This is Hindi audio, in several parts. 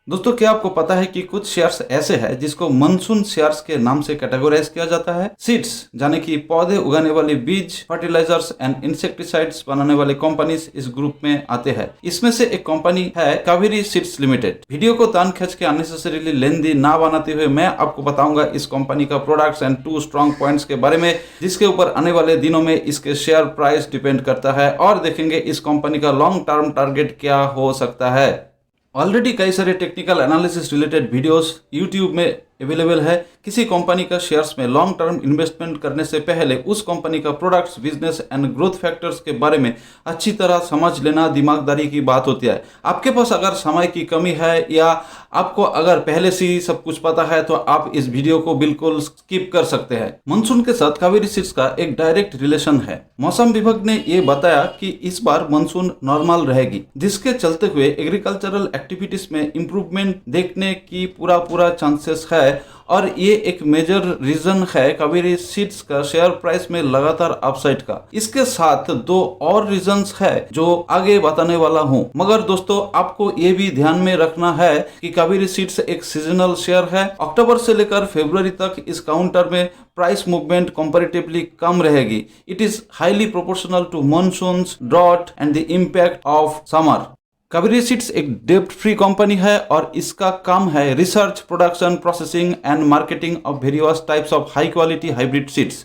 दोस्तों, क्या आपको पता है कि कुछ शेयर्स ऐसे हैं जिसको मानसून शेयर्स के नाम से कैटेगराइज किया जाता है। सीड्स यानी कि पौधे उगाने वाली बीज, फर्टिलाइजर्स एंड इंसेक्टिसाइड्स बनाने वाली कंपनीज इस ग्रुप में आते हैं। इसमें से एक कंपनी है कावेरी सीड्स लिमिटेड। वीडियो को तान खींच के अननेसेसरीली लेंदी ना बनाते हुए मैं आपको बताऊंगा इस कंपनी का प्रोडक्ट्स एंड 2 स्ट्रॉन्ग पॉइंट्स के बारे में, जिसके ऊपर आने वाले दिनों में इसके शेयर प्राइस डिपेंड करता है, और देखेंगे इस कंपनी का लॉन्ग टर्म टारगेट क्या हो सकता है। ऑलरेडी कई सारे technical analysis related videos YouTube में अवेलेबल है। किसी कंपनी का शेयर्स में लॉन्ग टर्म इन्वेस्टमेंट करने से पहले उस कंपनी का products, business and growth factors के बारे में अच्छी तरह समझ लेना दिमागदारी की बात होती है। आपके पास अगर समय की कमी है या आपको अगर पहले से ही सब कुछ पता है तो आप इस वीडियो को बिल्कुल स्किप कर सकते हैं। मानसून के साथ कावेरी सीड्स का एक डायरेक्ट रिलेशन है। मौसम विभाग ने ये बताया कि इस बार मानसून नॉर्मल रहेगी, जिसके चलते हुए एग्रीकल्चरल एक्टिविटीज में इंप्रूवमेंट देखने की पूरा चांसेस है, और ये एक मेजर रीजन है कावेरी सीड्स का शेयर प्राइस में लगातार अपसाइड का। इसके साथ 2 और रीजंस है जो आगे बताने वाला हूं, मगर दोस्तों आपको ये भी ध्यान में रखना है कि कावेरी सीड्स एक सीजनल शेयर है। अक्टूबर से लेकर फरवरी तक इस काउंटर में प्राइस मूवमेंट कंपैरेटिवली कम रहेगी। It is highly proportional to monsoons, drought and the impact of summer. Kaveri seeds एक डेब्ट फ्री कंपनी है और इसका काम है research, production, processing and marketing of various types of high quality hybrid seeds.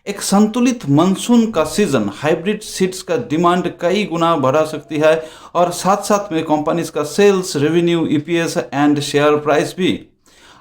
एक संतुलित मानसून का सीजन हाइब्रिड सीड्स का डिमांड कई गुना बढ़ा सकती है, और साथ साथ में कंपनीज का sales, revenue, EPS and share price भी।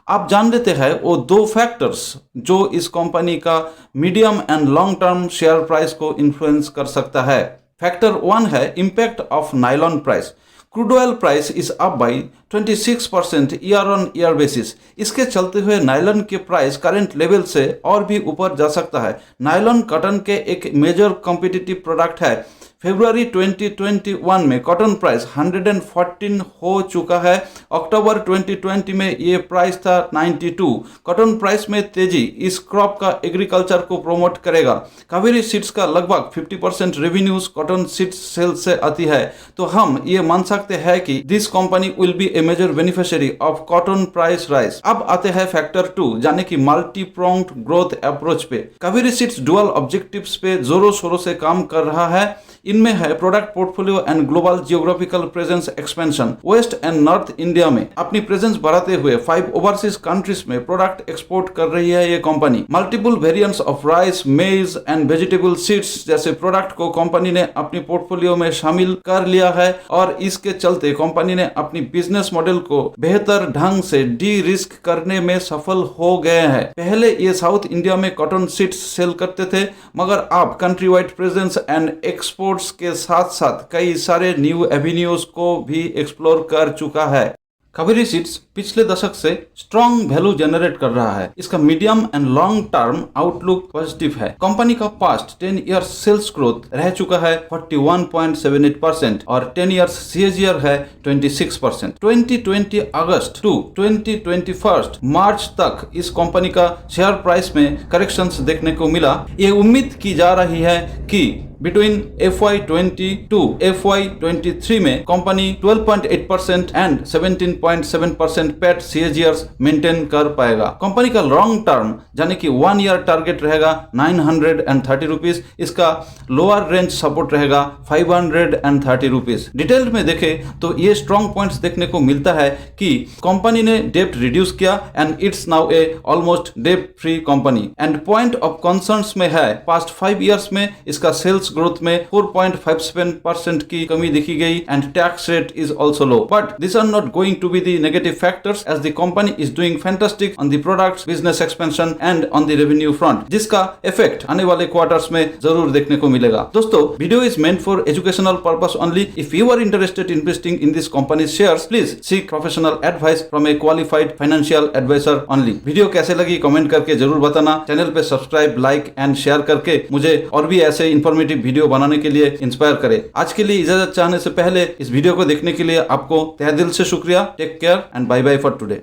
आप जान लेते हैं वो 2 फैक्टर्स जो इस कंपनी का medium and long term share price को इन्फ्लुएंस कर सकता है। फैक्टर 1 है impact of nylon price. Crude oil price is up by 26% year on year basis. इसके चलते हुए नायलॉन के प्राइस करंट लेवल से और भी ऊपर जा सकता है। नायलॉन कॉटन के एक मेजर कॉम्पिटिटिव प्रोडक्ट है। फरवरी 2021 में कॉटन प्राइस 114 हो चुका है। अक्टूबर 2020 में ये प्राइस था 92। कॉटन प्राइस में तेजी इस क्रॉप का एग्रीकल्चर को प्रमोट करेगा। कावेरी सीड्स का लगभग 50% रेवेन्यूज कॉटन सीड्स सेल्स से आती है, तो हम ये मान सकते हैं कि this company will be a major beneficiary of cotton price rise. अब आते हैं फैक्टर 2 यानी कि मल्टी प्रोंग्ड ग्रोथ अप्रोच पे। कावेरी सीड्स डुअल ऑब्जेक्टिव्स पे जोरों शोरों से काम कर रहा है। इनमें है product portfolio and global geographical presence expansion. West and north India में अपनी प्रेजेंस बढ़ाते हुए 5 ओवरसीज कंट्रीज में प्रोडक्ट एक्सपोर्ट कर रही है ये कंपनी। Multiple variants of rice, maize and vegetable seeds जैसे प्रोडक्ट को कंपनी ने अपनी पोर्टफोलियो में शामिल कर लिया है, और इसके चलते कंपनी ने अपनी बिजनेस मॉडल को बेहतर ढंग से डी रिस्क करने में सफल हो गए हैं। पहले ये साउथ इंडिया में कॉटन सीड्स सेल करते थे, मगर अब country wide presence and export के साथ साथ कई सारे न्यू एवेन्यूज को भी एक्सप्लोर कर चुका है। कावेरी सीड्स पिछले दशक से स्ट्रॉन्ग वैल्यू जनरेट कर रहा है। इसका medium and long term outlook positive है। कंपनी का पास्ट 10 ईयर्स सेल्स ग्रोथ रह चुका है 41.78% और 10 ईयर्स सीएजीआर है 26%। 2020 अगस्त टू 2021 मार्च तक इस कंपनी का शेयर प्राइस में करेक्शंस देखने को मिला। ये उम्मीद की जा रही है कि बिटवीन FY20 टू FY23 में company 12.8% and 17.7% PAT CAGR maintain कर पाएगा। कंपनी का लॉन्ग टर्म यानी कि 1 ईयर टारगेट रहेगा 930 रुपीज। इसका लोअर रेंज सपोर्ट रहेगा 530 रुपीज। डिटेल में देखें तो ये स्ट्रॉन्ग पॉइंट्स देखने को मिलता है कि कंपनी ने डेब्ट रिड्यूस किया and it's now a almost डेब्ट free company. And point of concerns में है पास्ट 5 ईयर्स में इसका सेल्स ग्रोथ में 4.57% की कमी देखी गई and tax rate is also low, but this are not going to be the negative factors as the company is doing fantastic on the products, business expansion and on the revenue front, जिसका इफेक्ट आने वाले क्वार्टर्स में जरूर देखने को मिलेगा। दोस्तों, video is meant for educational purpose only. If you are interested in investing in this company's shares, please seek professional advice from A qualified financial advisor only. Video कैसे लगी कमेंट करके जरूर बताना। चैनल पे सब्सक्राइब, लाइक एंड शेयर करके मुझे और भी ऐसे इंफॉर्मेटिव वीडियो बनाने के लिए इंस्पायर करे। आज के लिए इजाजत चाहने से पहले इस वीडियो को देखने के लिए आपको तहे दिल से शुक्रिया। Take care and bye bye for today.